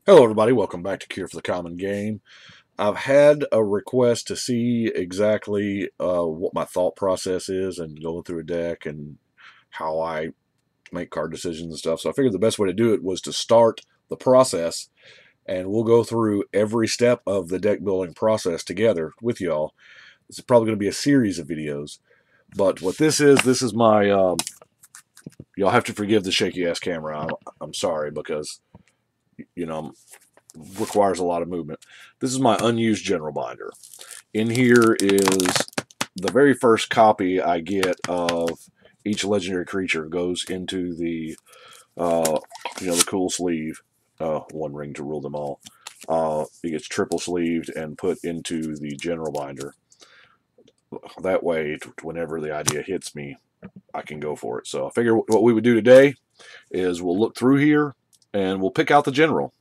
Hello, everybody. Welcome back to Cure for the Common Game. I've had a request to see exactly what my thought process is and going through a deck and how I make card decisions and stuff. So I figured the best way to do it was to start the process, and we'll go through every step of the deck building process together with y'all. This is probably going to be a series of videos. But what this is my. Y'all have to forgive the shaky ass camera. I'm sorry because you know requires a lot of movement. This is my unused general binder. In here is the very first copy I get of each legendary creature goes into the the cool sleeve. One ring to rule them all. It gets triple sleeved and put into the general binder. That way, whenever the idea hits me, I can go for it. So I figure what we would do today is we'll look through here and we'll pick out the general.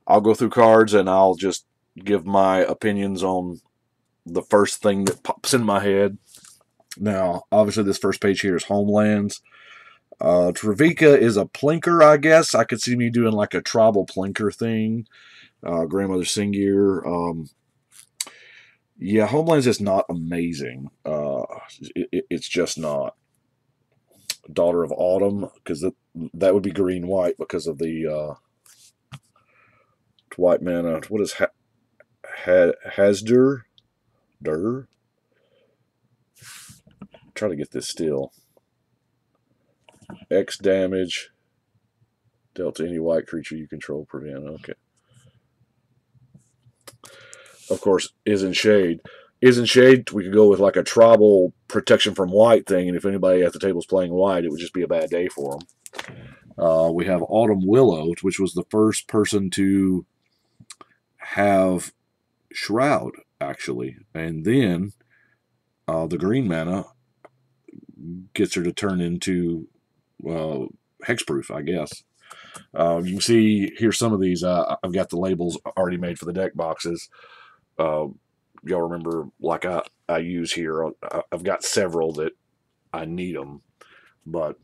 I'll go through cards and I'll just give my opinions on the first thing that pops in my head. Now, obviously, this first page here is Homelands. Travika is a plinker, I guess. I could see me doing like a tribal plinker thing. Grandmother Singir. Yeah, Homelands is not amazing. It's just not. Daughter of Autumn, because that would be green white because of the white mana. What is Hasdur? Dur? Try to get this still. X damage dealt to any white creature you control prevent. Okay. Of course, Isn't Shade. Isn't Shade, we could go with like a tribal protection from white thing, and if anybody at the table is playing white, it would just be a bad day for them. We have Autumn Willow, which was the first person to have Shroud, actually. And then the green mana gets her to turn into hexproof, I guess. You can see here some of these. I've got the labels already made for the deck boxes. Uh, y'all remember, like I use here. I've got several that I need them, but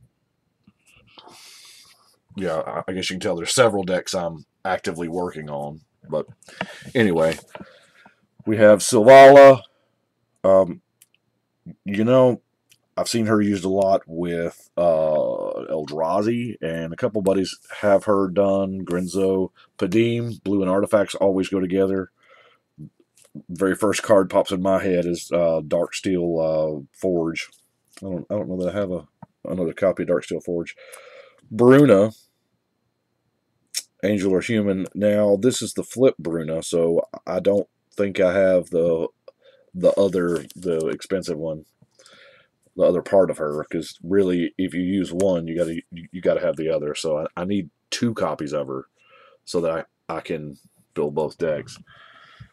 yeah, I guess you can tell there's several decks I'm actively working on. But anyway, we have Silvala. Um, you know, I've seen her used a lot with Eldrazi, and a couple buddies have her done. Grinzo, Padim, blue and artifacts always go together. Very first card pops in my head is Darksteel Forge. I don't know that I have another copy of Darksteel Forge. Bruna, Angel or Human. Now this is the flip Bruna, so I don't think I have the expensive one, the other part of her, because really, if you use one, you gotta have the other. So I need two copies of her so that I can build both decks.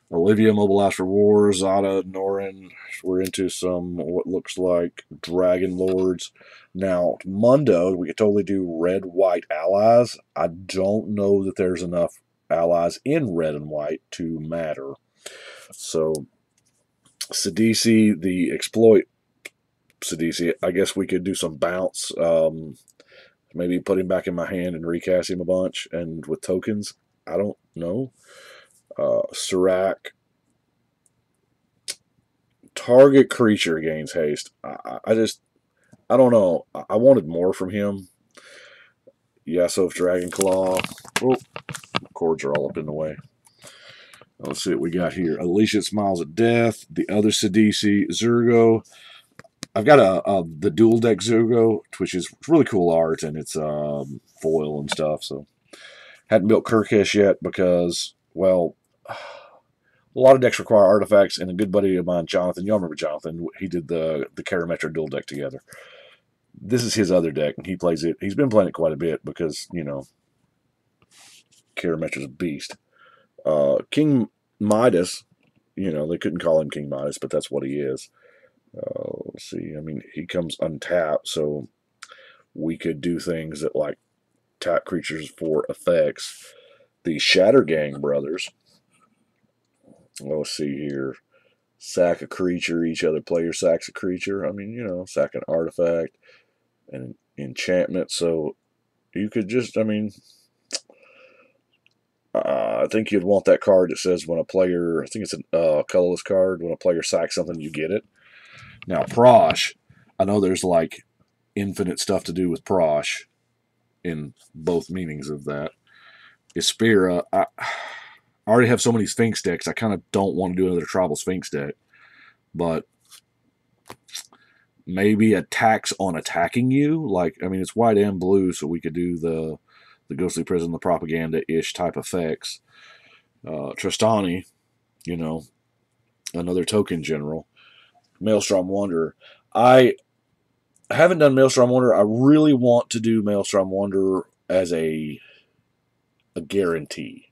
Olivia mobilized for war. Zada, Norin. We're into some what looks like Dragon Lords. Now, Mundo, we could totally do red white allies. I don't know that there's enough allies in red and white to matter. So, Sidisi, the exploit Sidisi, I guess we could do some bounce. Maybe put him back in my hand and recast him a bunch. And with tokens, I don't know. Serac, target creature gains haste. I don't know. I wanted more from him. Yasov Dragon Claw. Oh, cords are all up in the way. Let's see what we got here. Alicia Smiles at Death. The other Sidisi. Zurgo. I've got the dual deck Zurgo, which is really cool art, and it's foil and stuff. So hadn't built Kirkesh yet because, well, a lot of decks require artifacts, and a good buddy of mine, Jonathan, y'all remember Jonathan, he did the Karametra dual deck together. This is his other deck, and he plays it. He's been playing it quite a bit because, Karametra's a beast. King Midas, they couldn't call him King Midas, but that's what he is. Let's see. I mean, he comes untapped, so we could do things that like tap creatures for effects. The Shattergang brothers. Let's see here. Sack a creature. Each other player sacks a creature. I mean, sack an artifact and enchantment. So you could just, I mean, I think you'd want that card that says when a player, I think it's a colorless card, when a player sacks something, you get it. Now, Prosh, I know there's like infinite stuff to do with Prosh in both meanings of that. Ispira, I already have so many Sphinx decks, I kind of don't want to do another Tribal Sphinx deck. But maybe attacks on attacking you. Like, I mean, it's white and blue, so we could do the Ghostly Prison, the propaganda-ish type effects. Tristani, you know, another token general. Maelstrom Wanderer. I haven't done Maelstrom Wanderer. I really want to do Maelstrom Wanderer as a guarantee.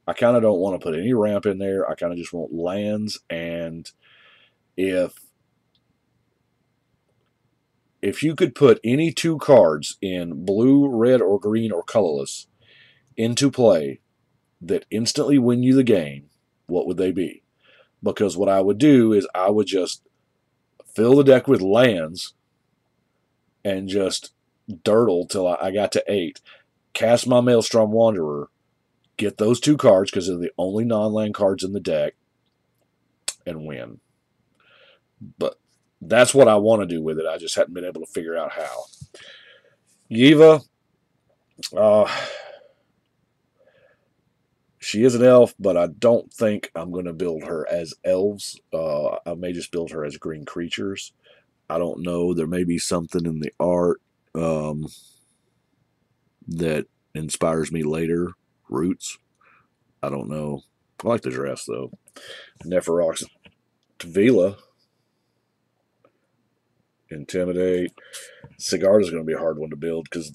I kind of don't want to put any ramp in there. I kind of just want lands, and if you could put any two cards in blue, red, or green, or colorless into play that instantly win you the game, what would they be? Because what I would do is I would just fill the deck with lands and just dirtle till I got to 8. Cast my Maelstrom Wanderer, get those two cards because they're the only non-land cards in the deck, and win. But that's what I want to do with it. I just hadn't been able to figure out how. Yiva, she is an elf, but I don't think I'm going to build her as elves. I may just build her as green creatures. I don't know. There may be something in the art that inspires me later. Roots. I don't know. I like the dress, though. Neferox Tvila. Intimidate. Cigar is going to be a hard one to build because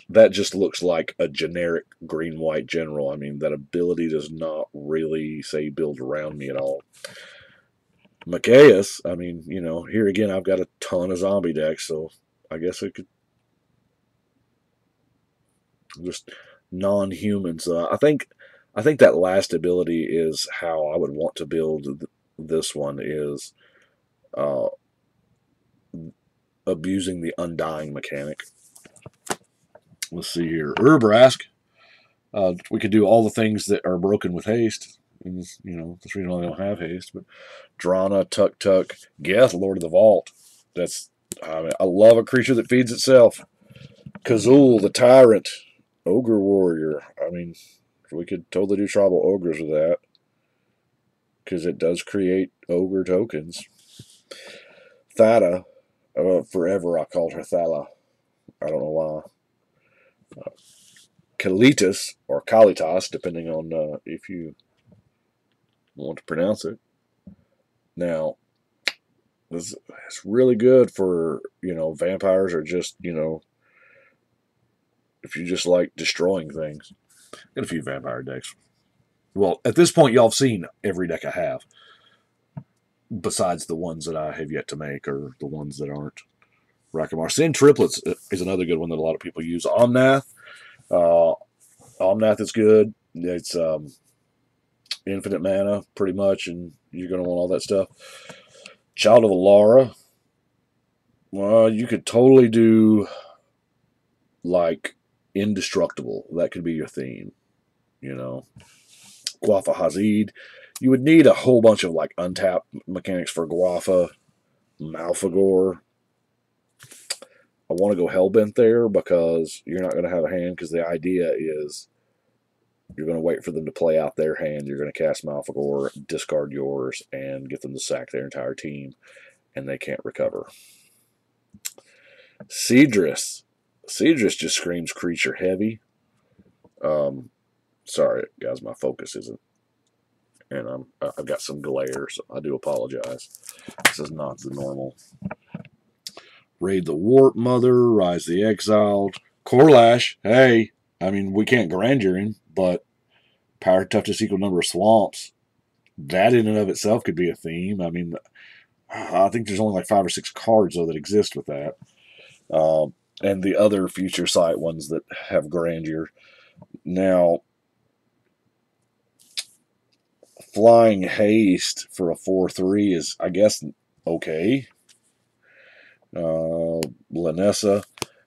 that just looks like a generic green-white general. I mean, that ability does not really, say, build around me at all. Macias, I mean, you know, here again, I've got a ton of zombie decks, so I guess it could just non-humans. I think that last ability is how I would want to build this one, is abusing the undying mechanic. Let's see here. Urbrask. We could do all the things that are broken with haste. And, you know, that's the reason why I don't have haste. But Drana, Tuk Tuk, Geth, Lord of the Vault. That's, I mean, I love a creature that feeds itself. Kazul, the Tyrant, Ogre Warrior. I mean, we could totally do tribal ogres with that, because it does create ogre tokens. Thada, forever I called her Thala. I don't know why. Kalitas, or Kalitas, depending on if you want to pronounce it. Now, it's really good for, you know, vampires, or just, you know, if you just like destroying things. Got a few vampire decks. Well, at this point, y'all have seen every deck I have, besides the ones that I have yet to make, or the ones that aren't. Rakamar. Sin Triplets is another good one that a lot of people use. Omnath. Omnath is good. It's infinite mana, pretty much, and you're going to want all that stuff. Child of Alara. Well, you could totally do, like, indestructible. That could be your theme, you know. Guafa Hazid. You would need a whole bunch of, like, untapped mechanics for Guafa. Malfagor. I want to go Hellbent there because you're not going to have a hand, because the idea is you're going to wait for them to play out their hand. You're going to cast Malfagor, discard yours, and get them to sack their entire team, and they can't recover. Cedrus. Cedrus just screams creature heavy. Sorry, guys, my focus isn't, and I've got some glare, so I do apologize. This is not the normal. Raid the Warp Mother, Rise the Exiled, Corlash. Hey, I mean, we can't grandeur him, but power toughness equal number of swamps. That in and of itself could be a theme. I mean, I think there's only like 5 or 6 cards, though, that exist with that. And the other future sight ones that have grandeur. Now, Flying Haste for a 4/3 is, I guess, okay. Lanessa.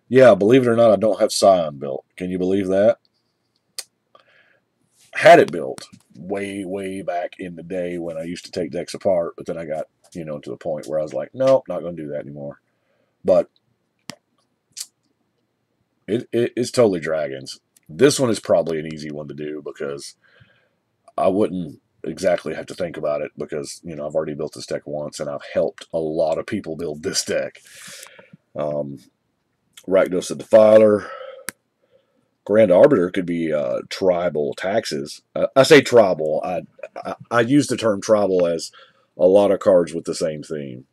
Yeah, believe it or not, I don't have Scion built. Can you believe that? had it built way back in the day when I used to take decks apart, but then I got, to the point where I was like, nope, not going to do that anymore. But it's totally Dragons. This one is probably an easy one to do because I wouldn't exactly have to think about it because, I've already built this deck once and I've helped a lot of people build this deck. Rakdos the Defiler. Grand Arbiter could be tribal taxes. I say tribal. I use the term tribal as a lot of cards with the same theme.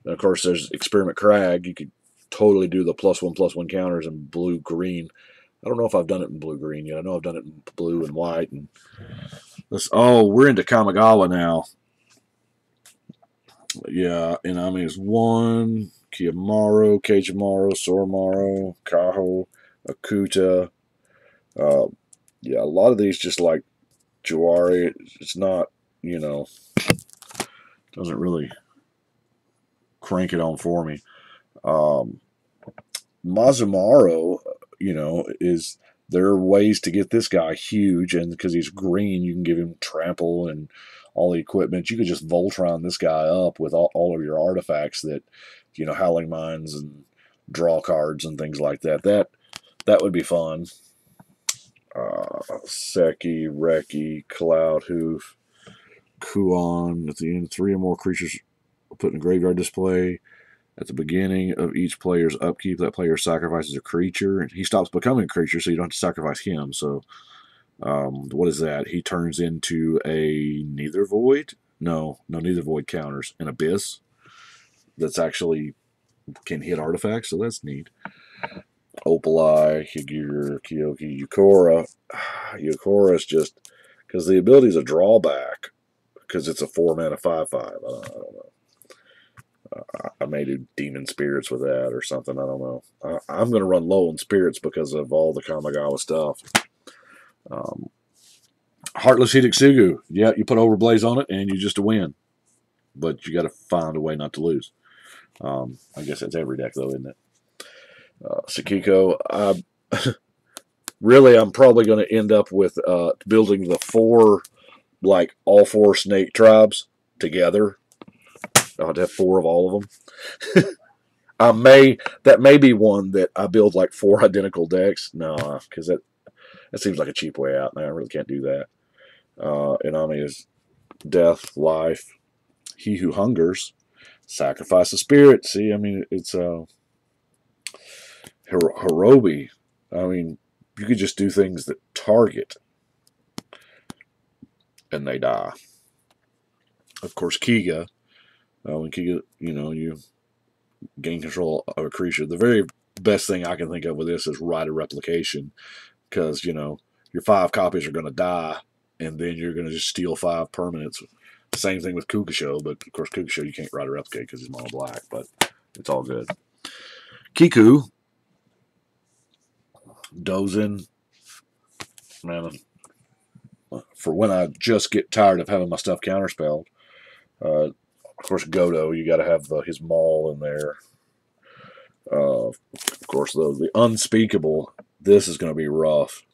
And of course, there's Experiment Crag. You could totally do the +1/+1 counters in blue-green. I don't know if I've done it in blue-green yet. I know I've done it in blue and white. And we're into Kamigawa now. Yeah, and I mean, it's one, Kiyamaru, Keijimaru, Soromaru, Kaho, Akuta. Yeah, a lot of these just like Juari. It's not, doesn't really crank it on for me. Mazumaru, is there are ways to get this guy huge, and because he's green, you can give him trample and all the equipment. You could just Voltron this guy up with all of your artifacts that, Howling Mines and draw cards and things like that. That would be fun. Seki, Reki, Cloud Hoof, Kuon. At the end, 3 or more creatures put in a graveyard display. At the beginning of each player's upkeep, that player sacrifices a creature. He stops becoming a creature, so you don't have to sacrifice him. So, what is that? He turns into a Neither Void? No, Neither Void counters. An Abyss that's actually can hit artifacts, so that's neat. Opalai, Higure, Kyoki, Yukora. Yukora is just because the ability is a drawback because it's a 4-mana 5/5. I don't know. I may do Demon Spirits with that or something. I don't know. I'm going to run low on Spirits because of all the Kamigawa stuff. Heartless Hidetsugu. Yeah, you put Overblaze on it and you just win. But you got to find a way not to lose. I guess that's every deck, though, isn't it? Sakiko. Really, I'm probably going to end up with building the 4, like all 4 snake tribes together. I'd have 4 of all of them. That may be one that I build like 4 identical decks. No, because that seems like a cheap way out, and I really can't do that. Inami is death, life. He who hungers, sacrifice a spirit. See, I mean, it's Hirobi. I mean, you could just do things that target, and they die. Of course, Kiga. When Kiga, you gain control of a creature. The very best thing I can think of with this is Rite of Replication, because your 5 copies are going to die, and then you're going to just steal 5 permanents. Same thing with Kukusho, but of course Kukusho you can't Rite of Replicate because he's mono black, but it's all good. Kiku, Dozen, man, for when I just get tired of having my stuff counterspelled. Of course, Godo, you got to have his Maul in there. Of course, the Unspeakable, this is going to be rough.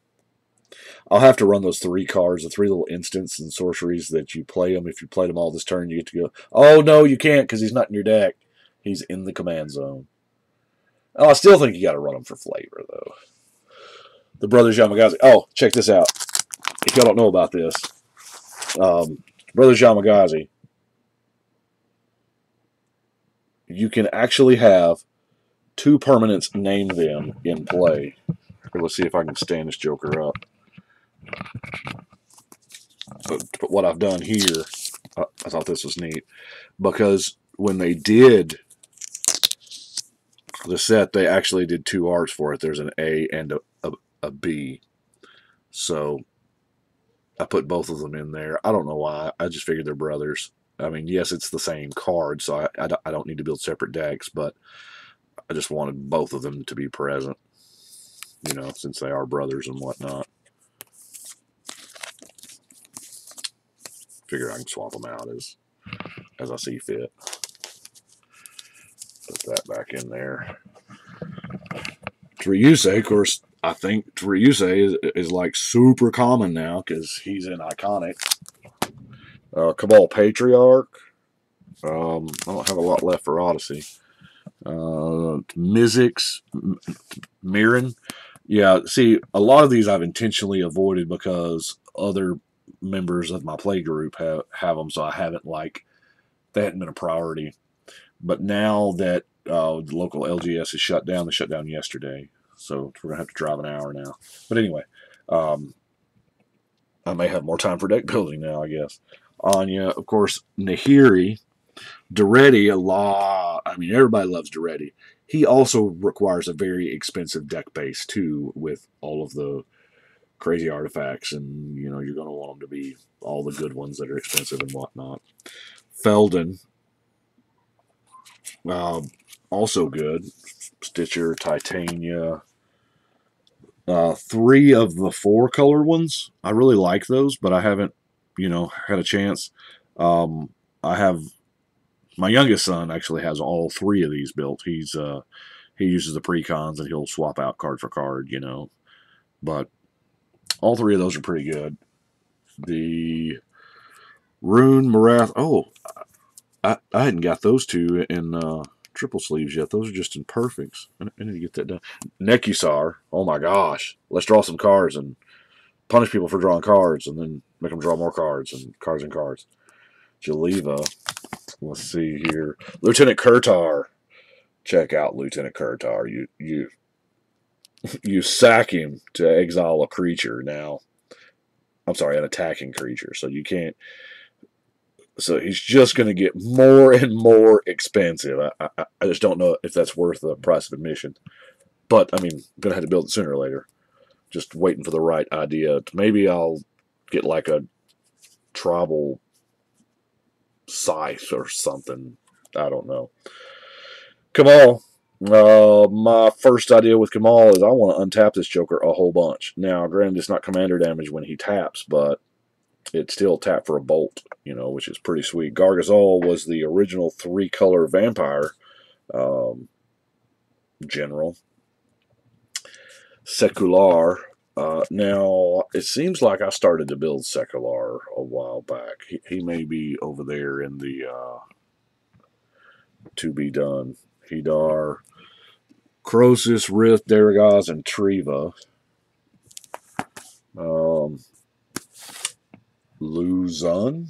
I'll have to run those 3 cards, the 3 little instants and sorceries that you play them. If you play them all this turn, you get to go, oh, no, you can't because he's not in your deck. He's in the command zone. Oh, I still think you got to run them for flavor, though. The Brothers Yamagazi. Oh, check this out. If y'all don't know about this, Brothers Yamagazi, you can actually have 2 permanents, name them, in play. Here, let's see if I can stand this joker up. But what I've done here, I thought this was neat, because when they did the set, they actually did 2 arts for it. There's an A and a B. So I put both of them in there. I don't know why. I just figured they're brothers. I mean, yes, it's the same card, so I don't need to build separate decks, but I just wanted both of them to be present, since they are brothers and whatnot. Figure I can swap them out as I see fit. Put that back in there. Ryusei, of course, I think Ryusei is like super common now because he's in Iconic. Cabal Patriarch. I don't have a lot left for Odyssey. Mizzix, Mirren. Yeah, see, a lot of these I've intentionally avoided because other members of my play group have them, so I haven't they hadn't been a priority. But now that the local LGS is shut down, they shut down yesterday, so we're gonna have to drive an hour now. But anyway, um, I may have more time for deck building now, I guess. Anya, of course, Nahiri, Duretti, a lot. I mean, everybody loves Duretti. He also requires a very expensive deck base too, with all of the crazy artifacts, and you're going to want them to be all the good ones that are expensive and whatnot. Felden, uh, also good. Stitcher, Titania. Three of the four color ones, I really like those, but I haven't, had a chance. I have my youngest son actually has all three of these built. He uses the precons and he'll swap out card for card, But all three of those are pretty good. The Rune Marath. Oh, I hadn't got those two in triple sleeves yet. Those are just in perfects. I need to get that done. Nekusar. Oh my gosh. Let's draw some cards and punish people for drawing cards and then make them draw more cards and cards and cards. Jaliva. Let's see here. Lieutenant Kurtar. Check out Lieutenant Kurtar. You sack him to exile a creature now. I'm sorry, an attacking creature. So you can't. So he's just going to get more and more expensive. I just don't know if that's worth the price of admission. But I mean, I'm going to have to build it sooner or later. Just waiting for the right idea. Maybe I'll get like a tribal scythe or something. I don't know. Kamal. My first idea with Kamal is I want to untap this Joker a whole bunch. Now, granted, it's not commander damage when he taps, but it's still tap for a bolt, which is pretty sweet. Gargazal was the original three-color vampire general. Secular. Now, it seems like I started to build Secular a while back. He may be over there in the to be done. Hidar, Croesus, Rift, Daragaz, and Triva. Luzon,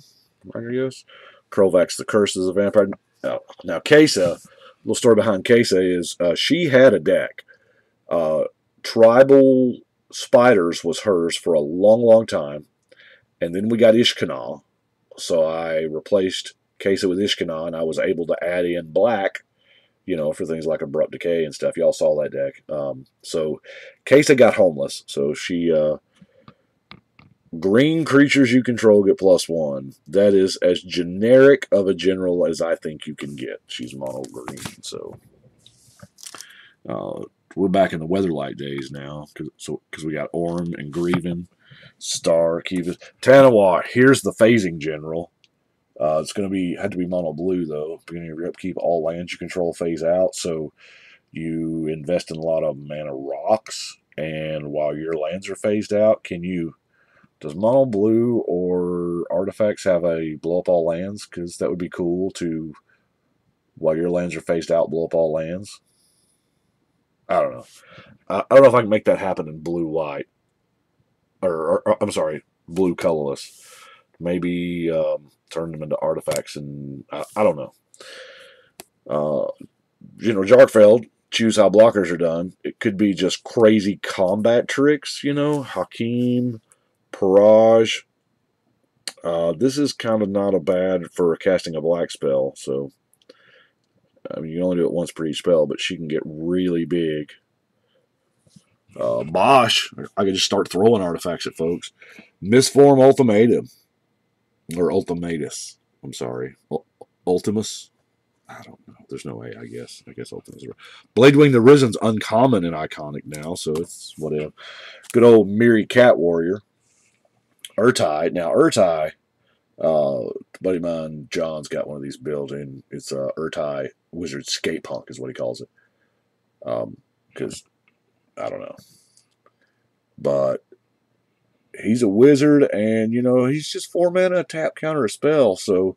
I guess. Krovax, the Curse is a vampire. Now Kesa, little story behind Kesa is she had a deck. Tribal Spiders was hers for a long, long time. And then we got Ishkanah. So I replaced Kesa with Ishkanah, and I was able to add in black, for things like Abrupt Decay and stuff. Y'all saw that deck. So Kesa got homeless. So she... green creatures you control get +1. That is as generic of a general as I think you can get. She's mono green, so we're back in the Weatherlight days now because we got Orm and Grievin, Star, Kivas, Tanawa. Here's the phasing general. It's going to have to be mono blue though. Beginning of your upkeep, all lands you control phase out. So you invest in a lot of mana rocks, and while your lands are phased out, does mono blue or artifacts have a blow up all lands? Because that would be cool to, while your lands are phased out, blow up all lands. I don't know. I don't know if I can make that happen in blue white. Or I'm sorry, blue colorless. Maybe turn them into artifacts, and I don't know. Jarkfeld, choose how blockers are done. It could be just crazy combat tricks, Hakim, Parage. This is kind of not a bad for casting a black spell, so I mean you can only do it once per each spell, but she can get really big. Bosch, I could just start throwing artifacts at folks. Misform Ultimatum. Or Ultimatus. I'm sorry. Ultimus? I don't know. There's no way, I guess. I guess Ultimus is right. Bladewing the Risen's uncommon and iconic now, so it's whatever. Good old Miri Cat Warrior. Urtai. Now, Urtai, buddy of mine, John's got one of these built in. It's Urtai Wizard Skate Punk is what he calls it. Because, I don't know. But he's a wizard, and you know he's just 4 mana, tap, counter a spell. So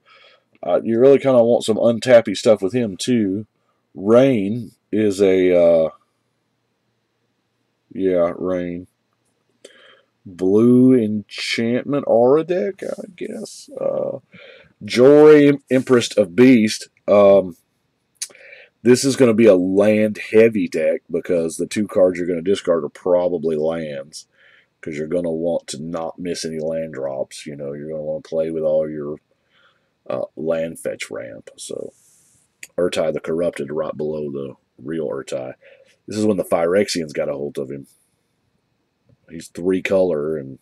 you really kind of want some untappy stuff with him too. Rain is a yeah, Rain. Blue enchantment aura deck, I guess. Joy, Empress of Beast. This is going to be a land heavy deck because the 2 cards you're going to discard are probably lands, because you're going to want to not miss any land drops. You know, you're going to want to play with all your land fetch ramp. So Urtai the Corrupted right below the real Urtai. This is when the Phyrexians got a hold of him. He's 3 color, and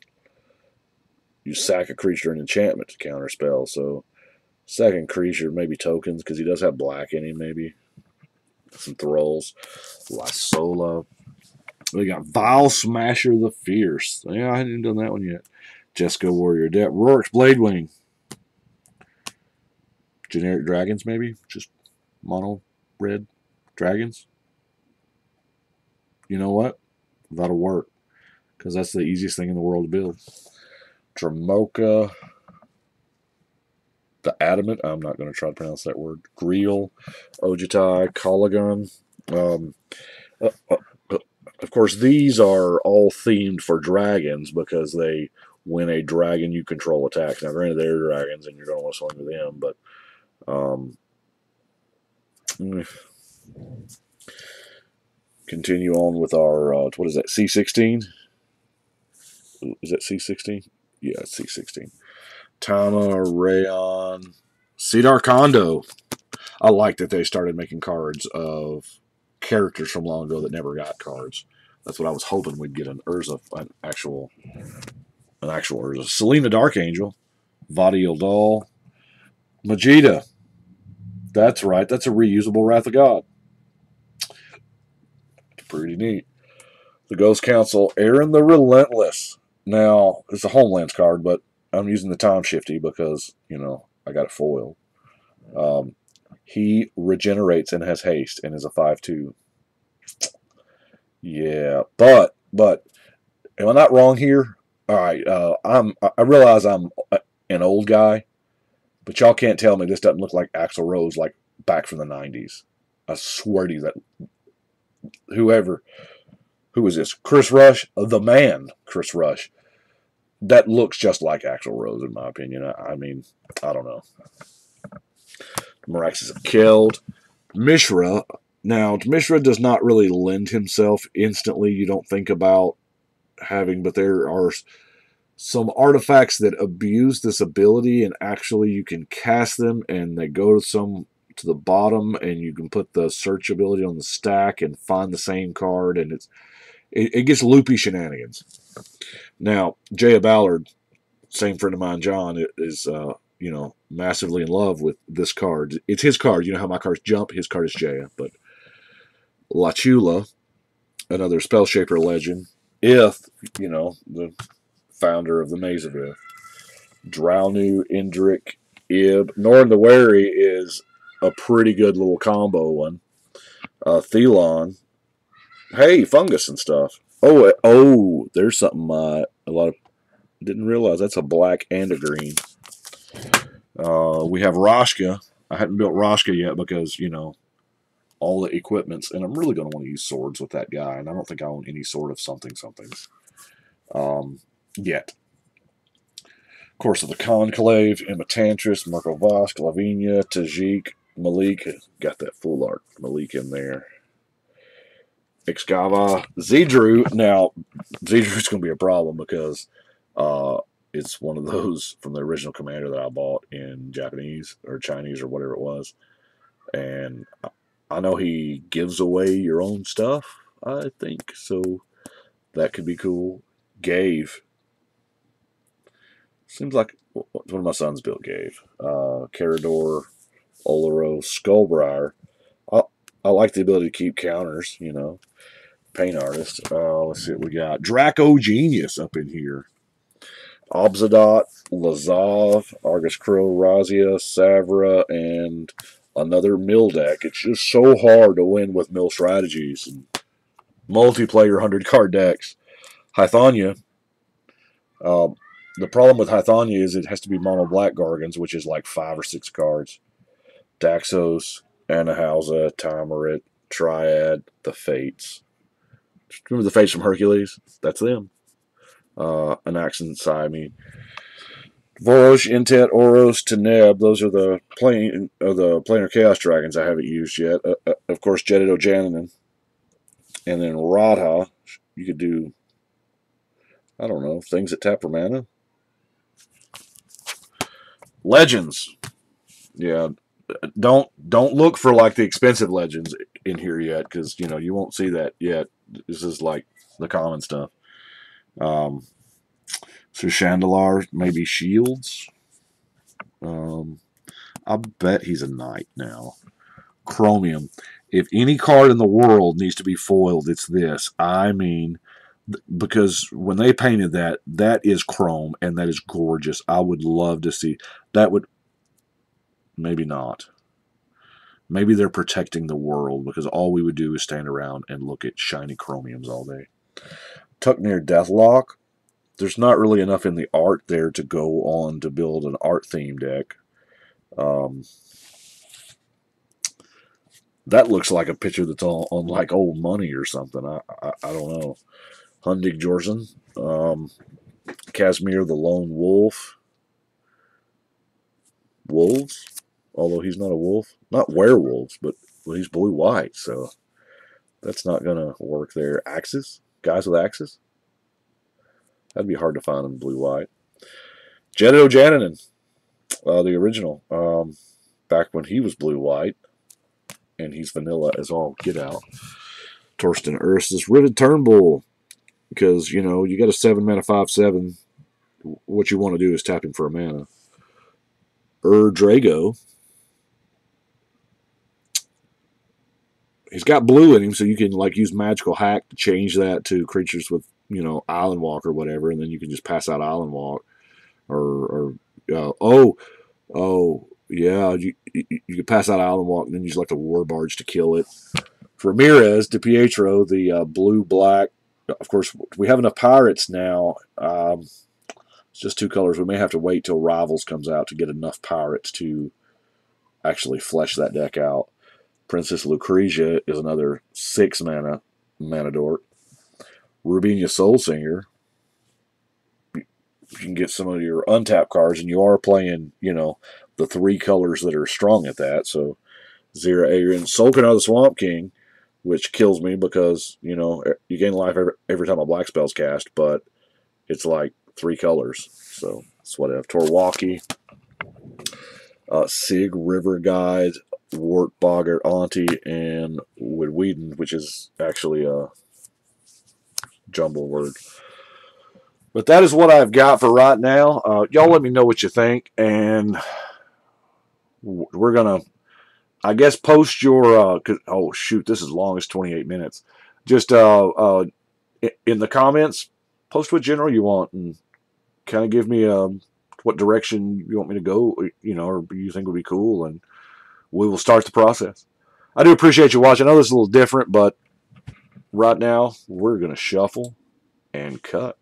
you sack a creature and enchantment to counter spell. So second creature, maybe tokens, because he does have black in him, maybe. Some thralls. Lysola. We got Vile Smasher the Fierce. Yeah, I haven't done that one yet. Jessica Warrior Debt. Rorik's Bladewing. Generic dragons, maybe? Just mono red dragons. You know what? That'll work, because that's the easiest thing in the world to build. Dramoka. The Adamant. I'm not going to try to pronounce that word. Greel. Ojitai. Kalagan. Of course, these are all themed for dragons because they, when a dragon you control attacks. Now, granted, they're dragons and you're going to want to swing with them, but continue on with our, what is that, C16? Is that C16? Yeah, it's C16. Tama, Rayon, Cedar Kondo. I like that they started making cards of characters from long ago that never got cards. That's what I was hoping we'd get an Urza, an actual Urza. Selena Darkangel, Vadi Doll, Majida. That's right. That's a reusable Wrath of God. Pretty neat. The Ghost Council, Aaron the Relentless. Now, it's a Homelands card, but I'm using the Time Shifty because, you know, I got it foiled. He regenerates and has haste and is a 5/2. Yeah, but am I not wrong here? All right, I realize I'm an old guy, but y'all can't tell me this doesn't look like Axl Rose like back from the 90s. I swear to you that who is this? Chris Rush, the man, Chris Rush. That looks just like Axl Rose in my opinion. I mean, I don't know. Miraxis have killed Mishra. Now, Mishra does not really lend himself instantly. You don't think about having, but there are some artifacts that abuse this ability, and actually you can cast them, and they go to the bottom, and you can put the search ability on the stack and find the same card, and it gets loopy shenanigans. Now, Jaya Ballard, same friend of mine, John, is you know, massively in love with this card. It's his card. You know how my cards jump? His card is Jaya. But Lachula, another Spell Shaper legend. Ith, you know, the founder of the Maze of Ith. Drownu, Indrik, Ib. Norn the Wary is a pretty good little combo one. Thelon. Hey, fungus and stuff. Oh, there's something a lot of didn't realize. That's a black and a green. We have Roshka. I hadn't built Roshka yet because, you know, all the equipments, and I'm really going to want to use swords with that guy, and I don't think I own any sort of something yet. Course of the Conclave, Emma Tantris, Mirko Vosk, Lavinia, Tajik, Malik. Got that full art Malik in there. Excava, Zedru. Now, Zedru's going to be a problem because it's one of those from the original Commander that I bought in Japanese or Chinese or whatever it was. And I know he gives away your own stuff, I think. So that could be cool. Gave. Seems like one of my sons built Gave. Carador, Olero, Skullbriar. I like the ability to keep counters, you know. Paint Artist. Let's see what we got. Draco Genius up in here. Obzadot, Lazav, Argus Crow, Razia, Savra, and another mill deck. It's just so hard to win with mill strategies and multiplayer 100-card decks. Hythonia. Um, the problem with Hythonia is it has to be mono black Gargans, which is like 5 or 6 cards. Daxos, Anahausa, Timerit, Triad, the Fates. Remember the Fates from Hercules? That's them. Anaxin, Siamine. Vorosh, Intet, Oros, Teneb. Those are the planar Chaos Dragons I haven't used yet. Of course, Jedid Jananin. And then Radha. You could do, I don't know, things that tap for mana. Legends. Yeah. Don't look for like the expensive legends in here yet, because you won't see that yet. This is like the common stuff. So Chandelar, maybe Shields. I bet he's a knight now. Chromium. If any card in the world needs to be foiled, it's this. I mean, because when they painted that, that is chrome, and that is gorgeous. I would love to see that. Would maybe not. Maybe they're protecting the world, because all we would do is stand around and look at shiny chromiums all day. Tucknear Deathlock. There's not really enough in the art there to go on to build an art theme deck. That looks like a picture that's on like old money or something. I don't know. Hundig Jorzen. Casimir the Lone Wolf. Wolves? Although he's not a wolf. Not werewolves, but he's blue-white, so that's not going to work there. Axes? Guys with axes? That'd be hard to find in blue-white. Jedid Jananin, the original. Back when he was blue-white, and he's vanilla as all get out. Torsten Ursus, Rivet Turnbull, because, you got a 7-mana 5/7. What you want to do is tap him for a mana. Drago. He's got blue in him, so you can like use Magical Hack to change that to creatures with, Island Walk or whatever, and then you can just pass out Island Walk. Yeah, you could pass out Island Walk and then use like the War Barge to kill it. Ramirez, DiPietro, the blue-black. Of course, we have enough pirates now. It's just 2 colors. We may have to wait till Rivals comes out to get enough pirates to actually flesh that deck out. Princess Lucretia is another 6-mana Manadort. Rubinia Soulsinger. You can get some of your untapped cards, and you are playing, the 3 colors that are strong at that. So, Zera Adrian, Sulkin of the Swamp King, which kills me because, you gain life every time a black spell's cast, but it's like 3 colors. So, that's what I have. Torwalkie. Sig, River Guide, Wart, Boggart, Auntie, and Widweden, which is actually a jumble word. But that is what I've got for right now. Y'all let me know what you think, and we're going to, I guess, post your, oh shoot, this is long as 28 minutes. Just in the comments, post what general you want, and kind of give me what direction you want me to go, or you think would be cool, and we will start the process. I do appreciate you watching. I know this is a little different, but right now we're going to shuffle and cut.